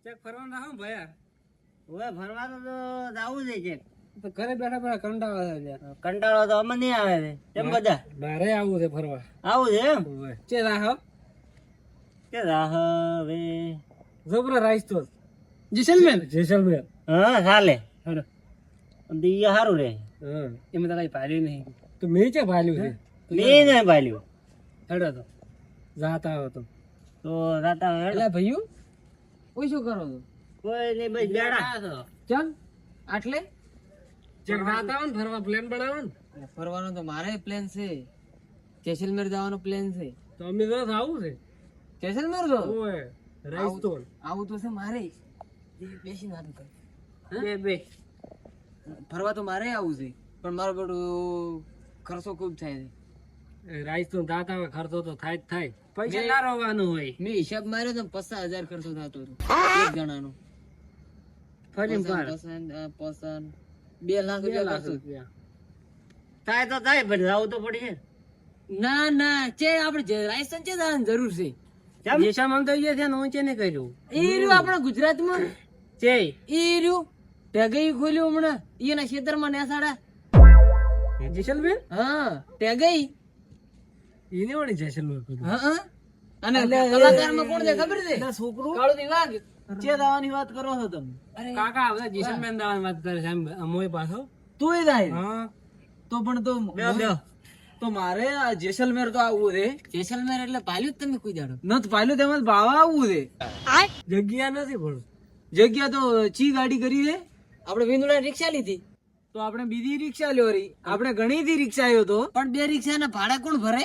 Check ફરવા ના હો ભયા. હવે ફરવાનું તો જાવું છે છે. તો ઘરે બેઠા બેઠા કંટાળો આવે છે યાર. કંટાળો તો અમને નહીં આવે છે. કેમ બધા? બારે આવું છે ફરવા. આવું છે એમ? ઓવે. ચે રાહ કે રાહ હવે જબરા રાઈસ તો. જેસલમેર. હા ચાલે. હેડો. દીયા સારું રે. હા. એમાં તો કઈ ભાલ્યું નહીં. તો મેં ચે ભાલ્યું છે. નહીં ને ભાલ્યું. હેડો તો. જાતા આવો તો. તો રાતા હેડ. એટલે ભઈયું કોઈ શું કરો છો? કોઈ નહીં બસ બેડા. ચાલ આટલે ચેક જાતા આવો ને ફરવા પ્લાન બનાવો ને. ફરવાનો તો મારે પ્લાન છે. જેસલમેર જવાનો પ્લાન છે. તો અમે તો આવું છે. જેસલમેર જો ઓય. રાઈસ તો. આવું તો છે મારે. બેસી વાત કર. બે ફરવા તો મારે આવું છે પણ મારો બધું ખર્ચો ખૂબ થાય છે. રાઈસ તો જાતા આવે ખર્ચો તો થાય જ થાય. પૈસા ના રોવાનું હોય. મેં હિસાબ માર્યો તો 50,000 ખર્ચો થતો હતો એક જણાનો. ફરી પાર. પસંદ 2 લાખ રૂપિયા ખર્ચો. થાય તો થાય પણ જાવું તો પડશે. ના ના ચે આપણે રાજસ્થાન ચે જવાની જરૂર છે. જેસામાં તો એ છે ને ઊંચે ને કર્યું. એ રહ્યું આપણા ગુજરાતમાં છે એ રહ્યું ટેગઈ ખોલ્યું હમણાં એના ખેતરમાં નેસાડા. જેસલમેર હા ટેગઈ. એને વળી જેસલમેર કર્યું. હા અને કલાકારમાં કોણ છે ખબર છે? છોકરો કાળુ દિવાગ. ચે દાવાની વાત કરો છો તમે? કાકા હવે જેસલમેર દાવાની વાત કરે છે અમોય પાછો. તું જાય હા તો પણ તો તો મારે આ જેસલમેર તો આવવું છે. જેસલમેર એટલે પાલ્યું જ તમે કોઈ દાડો નત પાલ્યું તેમાં ભાવા આવવું છે. જગ્યા નથી પણ. જગ્યા તો ચી ગાડી કરી છે આપણે વિંદુડા રિક્ષા લીધી તો આપણે બીજી રિક્ષા લ્યો રી આપણે ઘણી થી રિક્ષા આવ્યો તો પણ 2 રિક્ષા ના ભાડા કોણ ભરે?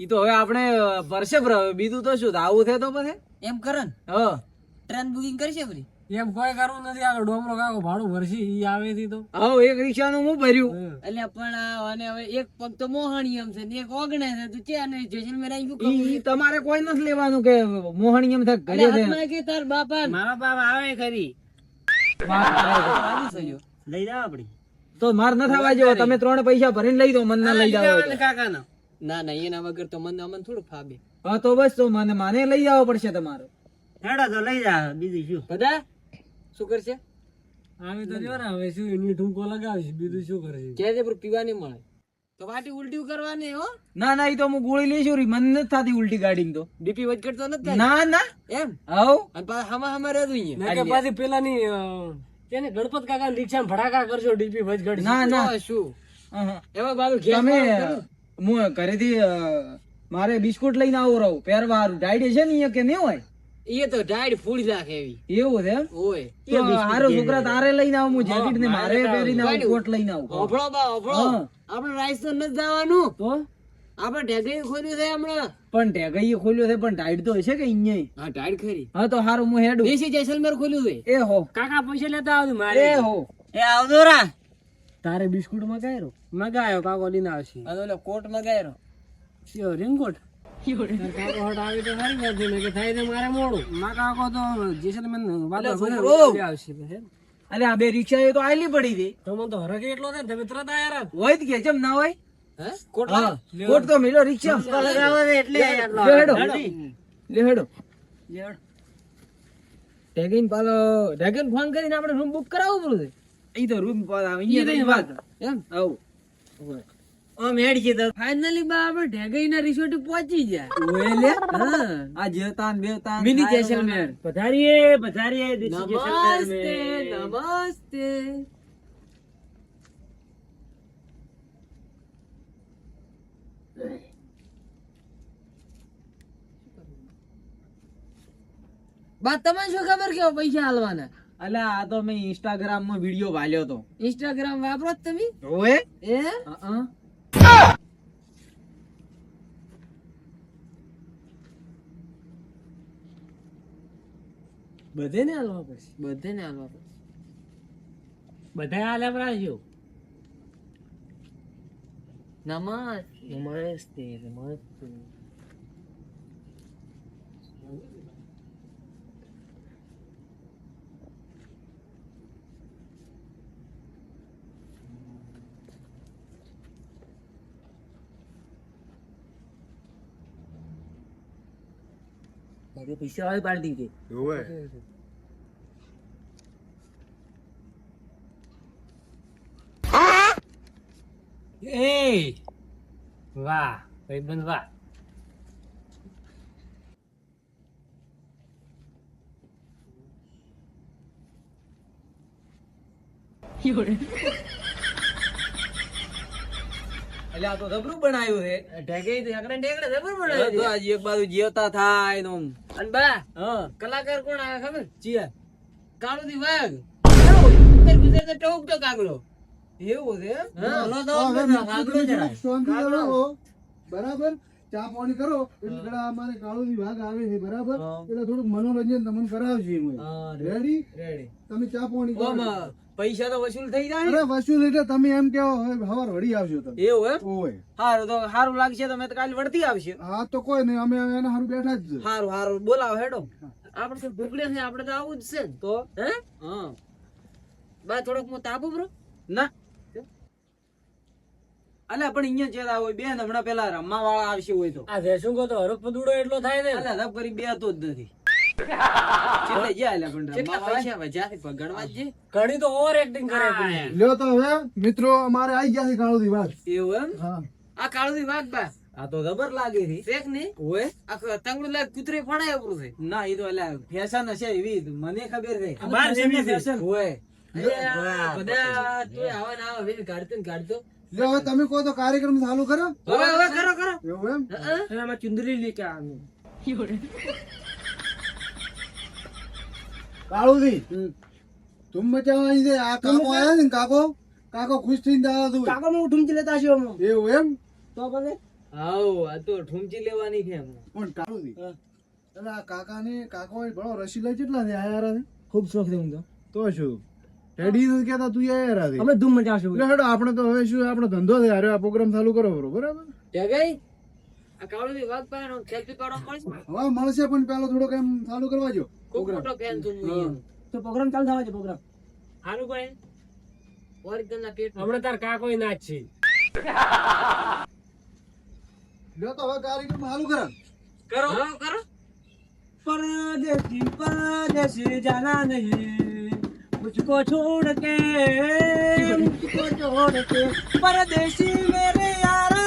ઈ તો હવે આપણે ભરશે બીજું તો શું આવું છે તો પછી એમ કરે ને. હા ટ્રેન બુકિંગ કરશે ફરી એમ કોઈ કરવું નથી. આગળ ડોમરો કાકો ભાડું ભરશી ઈ આવે થી તો. હા એક રિક્ષા નું હું ભર્યું એટલે પણ અને હવે એક પગ તો મોહણીયમ છે ને એક ઓગણે છે તો છે અને જેસલમેર આવી ગયું ઈ તમારે કોઈ નથી લેવાનું કે મોહણીયમ થાય ઘરે છે કે તાર બાપા મારા બાપ આવે ખરી. લઈ જાવ આપડી. તો માર ન થવા જેવો તમે 3 પૈસા ભરીને લઈ દો મન ના લઈ જાવ કાકા ના. ના ના એના વગર તો મને અમન થોડું ફાબે. હા તો બસ તો મને લઈ જવો પડશે તમારે. હેડો તો લઈ જા બીજું શું. બધા શું કરશે? આવે તો જો ને હવે શું એની ઠુમકો લગાવીશ બીજું શું કરે છે. કે છે પીવાની મળે તો વાટી ઉલટી કરવાની હો. ના ના ઈ તો હું ગોળી લઈશું રી મન નથી થાતી ઉલટી ગાડી તો બીપી વચ કરતો નથી. ના ના એમ આવ અને પાછા હમા રહેતું અહીંયા ના કે પાછી પેલાની તેને ગણપત કાકા રિક્ષા ભડાકા કરજો ડીપી વચ ગડી. ના ના શું એવા બાજુ તમે હું ઘરેથી મારે બિસ્કુટ લઈને આવો રહું પહેરવા હારું. ડાયડી છે ને અહીંયા કે નહીં હોય? એ તો ડાયડ ફૂડી નાખે એવી. એવું છે એમ? હોય તો હારો છોકરા તારે લઈને આવું હું જેકેટ ને મારે પહેરીને આવું કોટ લઈને આવું. ઓફળો બા ઓફળો આપણે રાજસ્થાન નથી જવાનું તો આપણે ઢેગઈ ખોલ્યું છે હમણાં. પણ ઢેગઈ ખોલ્યું છે પણ ડાયડ તો હશે કે અહીંયા? હા ડાયડ ખરી. હા તો હારું હું હેડું. દેશી જેસલમેર ખોલ્યું છે. એ હો કાકા પૈસા લેતા આવજો મારે. એ હો એ આવજો રા. તારે બિસ્કુટ મગાયો મગાયો કાકો લઈને આવશે. આ ઓલો કોટ મગાયરો યો રેનકોટ કાકો હટ આવી તો સારી વાત છે કે થાય તો મારે મોડું. મા કાકો તો જેસલમેર વાતો આવશે. અરે આ 2 રિક્ષા એ તો આયલી પડી હતી. તમે તો હરકે એટલો છે તમે તરત આયા હોય જ કે કેમ ના હોય? હે કોટ તો મિલો રિક્ષા લગાવો છે એટલે લેડો લેડો ટેગિન પાલો ટેગિન ફોન કરીને આપણે રૂમ બુક કરાવવું પડે. ઈ તો રૂમ પર અહીંયા વાત એમ આવ ઓ મેડ છે તો ફાઇનલી બા આપણે ઢેગઈના રિસોર્ટ પહોંચી ગયા. ઓય લે હા આ જેતાન બેતાન મિની જેસલમેર. પધારીએ નમસ્તે નમસ્તે. બા તમને શું ખબર કે પૈસા હાલવાના? અલા આ તો મેં ઇન્સ્ટાગ્રામ માં વિડિયો વાલ્યો તો. ઇન્સ્ટાગ્રામ વાપરો તમે? ઓએ એ બધે ને હાલવા પડશે. બધે ને હાલવા પડશે. બધા હાલે રાખ્યો. નમસ્તે નમસ્તે. પૈસા વાળી પાડી દીધી. એ વાહ ભાઈબંધ વાહ. એટલે આ તો જબરું બનાવ્યું છે. ઢેગઈ તો એકડે ઢેગડે જબર તો બનાવ્યું છે. આજે એક બાજુ જીવતા થાય ને આમ. અને બા હા કલાકાર કોણ આવે ખબર? ચિયા કાળુજી વાઘ. ઉત્તર ગુજરાત ટોક તો કાગડો. એવું છે એમ? હા. હલો તો હવે કાગડો જરાય. શાંતિ રહો. બરાબર ચા પાણી કરો એટલે પેલા અમારે કાળુજી વાઘ આવે છે બરાબર હા. એટલે થોડુંક મનોરંજન તમને કરાવશે એમ. હા, રેડી રેડી. તમે ચા પાણી કરો. ઓમ, પૈસા તો વસૂલ થઈ જાય. અરે વસૂલ એટલે તમે એમ કહો હવે હવાર વળી આવશો તમે એવું એમ? ઓય હારું તો હારું લાગશે તો મેં તો કાલે વળતી આવશે. હા તો કોઈ નહીં અમે એના હારું બેઠા જ છે. હારું હારું બોલાવો હેડો. આપણે તો ભૂખડે છે, આપણે તો આવું જ છે ને. તો હે હા બા થોડોક હું તાપુ બ્રો. ના અલ્યા પણ અહીંયા ચેતા હોય બેન હમણાં પેલા રમવા વાળા આવશે હોય તો આ ભેસું કો તો હરખ પદુડો એટલો થાય ને. અલ્યા લપ કરી બે તો જ નથી. ચેતા ગયા અલ્યા પણ કેટલા રમવા પૈસા વજાથી પગડવા જ છે. ઘણી તો ઓવર એક્ટિંગ કરે છે. લ્યો તો હવે મિત્રો અમારે આવી ગયા છે કાળુજી વાઘ. એવું એમ? હા આ કાળુજી વાઘ બા આ તો જબર લાગે છે. શેખ ને ઓય આ તંગડું લાગ કૂતરે ફણાય ઉપર છે. ના એ તો અલ્યા ફેશન હશે એવી મને ખબર છે. બાર જેવી છે. ફેશન હોય. અરે બધા તોય આવા ને આવા વેલ કાઢતો ને કાઢતો. લ્યો હવે તમે કહો તો કાર્યક્રમ ચાલુ કરો. હવે હવે કરો કરો. એવું એમ અને આમાં ચુંદડી લે કે આનું. કાળુજી तुम બચાવ અહીં છે આ કાકો આયા છે ને કાકો ખુશ થઈને દાદા તું કાકા હું ઠુમચી લેતા છો હું. એવું એમ તો ભલે હાઉ આ તો ઠુમચી લેવાની છે એમ. પણ કાળુજી એટલે આ કાકો એ ભણો રસીલા કેટલા છે આયા છે ખૂબ શોખ છે હું તો શું રેડી નથી કહેતા તું આયા છે અમે ધૂમ મચાવશું. એટલે હેડો આપણે તો હવે શું આપણો ધંધો છે હારે આ પ્રોગ્રામ ચાલુ કરો બરોબર બરાબર જગાઈ આ કાળુજી વાઘ પાનો સેલ્ફી પાડવા મળશે. હવે મળશે પણ પેલો થોડોક એમ ચાલુ કરવા જો ખૂબ મોટો ફેન છું હું. તો પ્રોગ્રામ ચાલુ થવા છે પ્રોગ્રામ. હારું ભાઈ ઓરિજિનલ ના પેટ હમણાં તાર કાકોય નાચ છે. લ્યો તો હવે કાર્યક્રમ ચાલુ કરો કરો કરો. परदेसी परदेसी जाना नहीं मुझको छोड़ के परदेसी मेरे यारा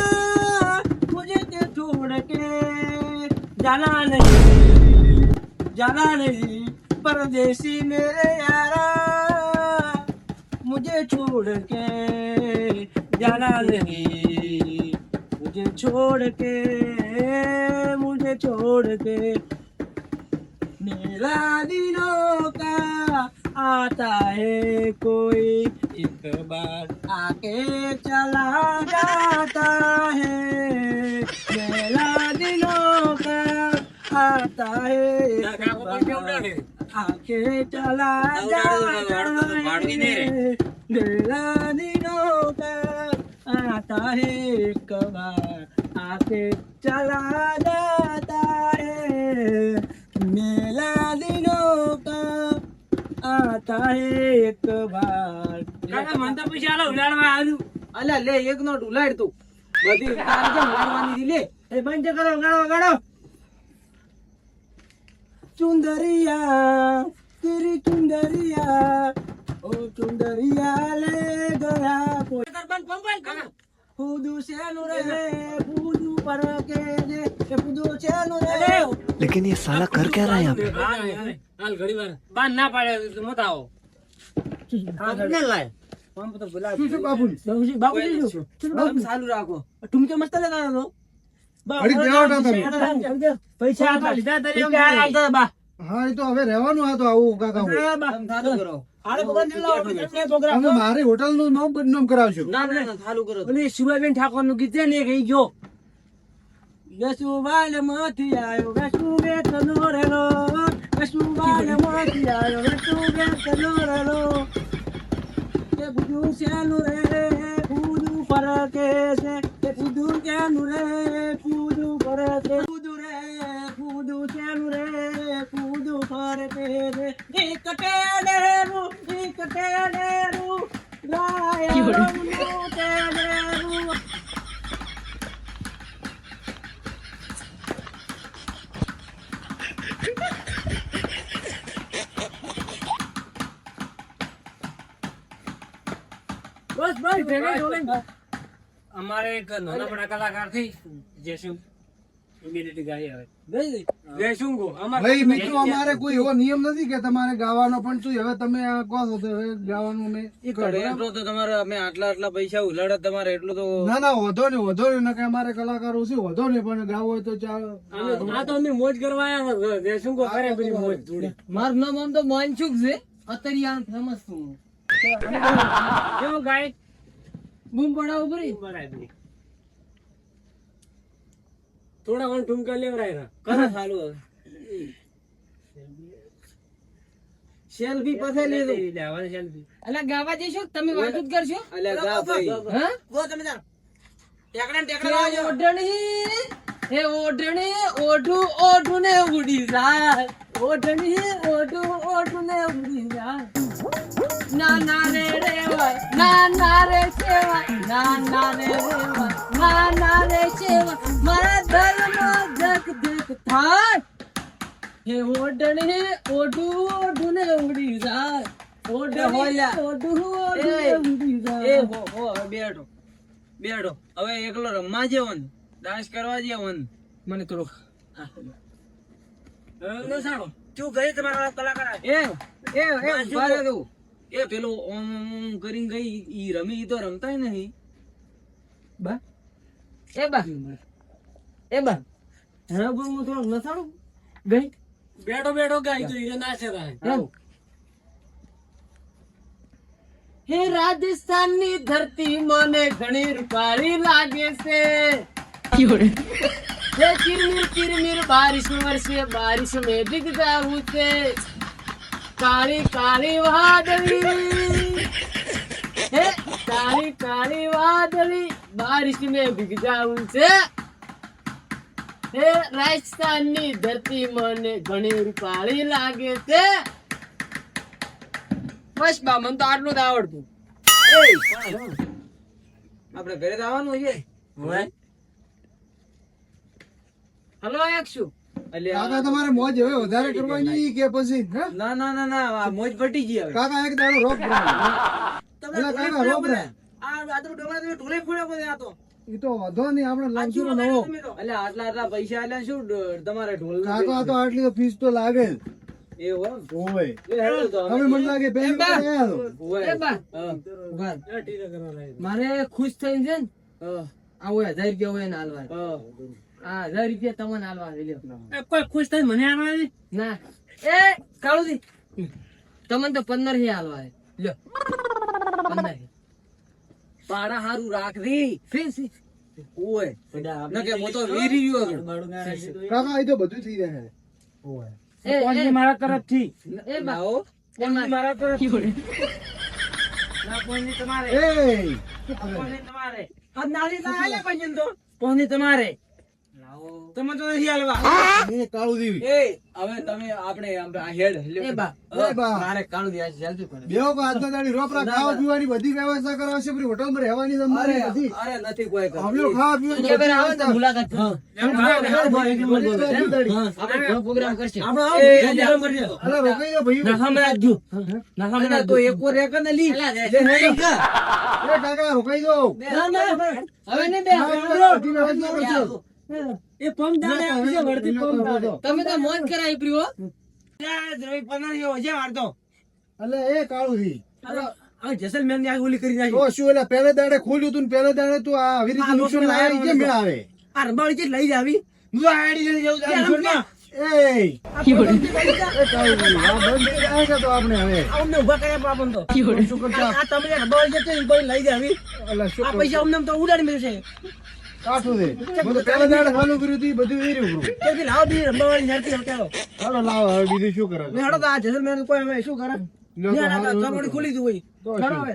मुझे के छोड़ के जाना नहीं परदेसी मेरे यारा मुझे छोड़ के जाना नहीं मुझे छोड़ के मेरा दिनों का आता है कोई एक बार आके चला जाता है मेरा दिनों का आता है एक बार आके चला जाता है मेरा दिनों का आता है एक बार आके चला जाता है मेला दिनों का आता है एक बार. કાકા મન તો પછી આલો ઉલાડવા આલુ. અલ્યા લે એક નોટ ઉલાડ તું બધી તારી જેમ ઉલાડવાની હતી લે. એ બંધ કરો ગાડો. ચુંદરિયા તેરી ચુંદરિયા ઓ ચુંદરિયા લે ગયા કોઈ બંધ પંપાલ કાકા ફૂદુ સેનું રે ફૂદુ પર કે દે કે ફૂદુ સેનું રે. लेकिन ये साला कर क्या रहा है यहाँ पे હાલ ઘડી વાર બાન ના પાડે તો મત આવો. હા ને લાય પંપ તો બોલા શું બાપુ બાપુજી બમ ચાલુ રાખો. ઠુમકે મસ્ત લેતા હતો. અડી દેવાટા તમે પૈસા આતા લીધા તરી બા. હા એ તો હવે રહેવાનું આ તો આવું કાકા હું. તમે ચાલુ કરો. આલે પ્રોગ્રામ ચલાવો પ્રોગ્રામ. તમે મારી હોટલ નું નામ બદનામ કરાવશો ના ના ચાલુ કરો. ઓલી સુભાબેન ઠાકોર નું ગીત છે ને કઈ ગયો વેસુવાલ માંથી આવ્યો વેસુવે તનો રેલો વેસુવાલ માંથી આવ્યો વેસુવે તનો રેલો કે બધું સેનું રે બધું ફરકે છે કે બધું કેનું રે બધું ફરકે બધું રે બધું સેનું રે બધું ફરકે રે એક ટેડેરું રાયનું ટેડેરું. બસ ભાઈ ભેગા જોડે અમારે એક નાના મોટા કલાકાર થી જેસુમ ઇમિડિયેટલી ગાઈ આવે જેસુમ ગો અમારે ભાઈ મિત્રો અમારે કોઈ એવો નિયમ નથી કે તમારે ગાવાનો પણ શું હવે તમે આ કહો છો તો હવે ગાવાનું અમે એટલો તો તમારે અમે આટલા પૈસા ઉલાડે તમારે એટલું તો ના ના વધો ને કે અમારે કલાકારો છે વધો ને પણ ગાવો હોય તો ચાલો આ તો અમે મોજ કરવા આવ્યા જેસુમ ગો કરે બધી મોજ જોડે મારું નામ આમ તો માનસુખ છે અત્યારે ફેમસ છું કેવો ગાય બૂમ પડાવો ભરી બરાબર થોડા વાર ઠુમકા લેવરાય કરે ચાલુ હવે સેલ્ફી પાસે લીધું લેવાની સેલ્ફી અલ્યા ગાવા જઈશું તમે વાત જ કરશો અલ્યા ગા ભાઈ હા ગો તમે તાર ઓઢણી ઓઢું ને ઉડી જાય ઓઢણી ઓઢું ને ઉડી જાય ના ના રે રેવાય ના રે સેવાય ના રે રેવાય ના રે સેવાય મારા દલમાં ધક ધક થાય હે ઓઢણી ઓઢું ને ઉડી જાય ઓઢણી ઓઢું ને ઉડી જાય એ હો બેઠો હવે એકલો રમવા જેવો ને ડાન્સ કરવા જેવો ને મને થોડો શું ગઈ તમારા કલાકાર ઉભા રહો. એ પેલો ઓમ ઓમ કરીને ગઈ ઈ રમી ઈ તો રમતાય નહીં બા હા બહુ હું થોડો નસાડું ગઈ બેઠો ગાય તો હીરે નાચે રહે હે રાજસ્થાનની ધરતી મને ઘણી રૂપાળી લાગે છે હે કિરમિર બારિશ વરસે બારિશ में भीग जाऊं છે કાળી કાળી વાદળી હે કાળી વાદળી બારિશ में भीग जाऊं છે હે રાજસ્થાનની ધરતી મને ઘણી રૂપાળી લાગે છે બસ બા મને તો આટલું જ આવડતું આપણે ઘરે આવવાનું છે હલો એકશું કાકા તમારે મોજ હવે વધારે કરવાની કે પછી હે? ના મોજ પટી ગઈ હવે કાકા એક દાડો રોક કાકા રોક રે ઈ તો વધો નહીં આપણે લાગશું તો નવો એટલે આટલા પૈસા આલ્યા શું તમારે ઢોલ કાકા તો આટલી તો ફીસ તો લાગે જ. એવું ઓય હવે મને લાગે પહેલી વાર આયા છો. મારે ખુશ થઈને છે ને આવો 1000 રૂપિયા હોય ને હાલવા હા 1000 રૂપિયા તમને હાલવા લ્યો કોઈ ખુશ થાય મને આવા ના એ કાળુજી તમને તો 15 હાલવા લ્યો 15 પાડા હારું રાખવી ફીસી ઓય નકે મો તો વીરી રહ્યો કાકા એ તો બધું થઈ જાય મારા તરફથી એ બાઓ મારા તરફથી તમારે એ તમારે આ નાળી લાલે પંજન તો પોની તમારે તમે તો નથી હાલવા એ કાળુ દેવી એ હવે તમે આપણે આ હેડ લ્યો એ બા એ બા મારે કાળુ દી આ સેલ્ફી કરે બેઓ કો આજના દાડી રોપરા ખાવા પીવાની બધી વ્યવસ્થા કરાવશે પૂરી હોટલમાં રહેવાની તમારી બધી અરે નથી કોઈ કર અમે ખાવા પીવાની કે બેન આવે તો મુલાકાત આપણે પ્રોગ્રામ કરશે અરે રોકાઈ દો ભાઈ તો એક વાર એક ને લી એ કાકા રોકાઈ દો હવે ને બે બધી વ્યવસ્થા કરશો. એ પંપ દાડે આવશે વળતી પંપ દાડે તમે તો મોજ કરાવી પ્રિયો દ્રવી 15 હજાર વાળતો અલે એ કાળુ દી આ જેસલમેર ની આગ ઓલી કરી નાખી તો શું એટલે પહેલે દાડે ખોલ્યું તું ને પહેલે દાડે તું આ આવી રીતે નુકસાન લાયા કેમ મેળ આવે આ રબાળી જે લઈ જાવી હું આડી જઈ જાઉં છું એ કાળુ દી આ બંધ થઈ જાય કે તો આપણે હવે અમને ઉભા કર્યા પાપન તો શું કરતા આ તમે રબાળી જે છે એ બળી લઈ જાવી અલા શું આ પૈસા અમને તો ઉડાડી મેં છે કાઠું દે બધું પહેલે દાડે ચાલુ કર્યું તું ઈ બધું વેર્યું બરું તેથી લાવ બી રબાળી ઝડપી હટાવો ચાલો લાવો હવે બીજું શું કરે ને હડો તો આ જેસલમેર કોઈ અમે શું કરે લ્યો તો ને આ હારું ચરવડી ખોલી દીધું હોય તો ચાલો શું? હવે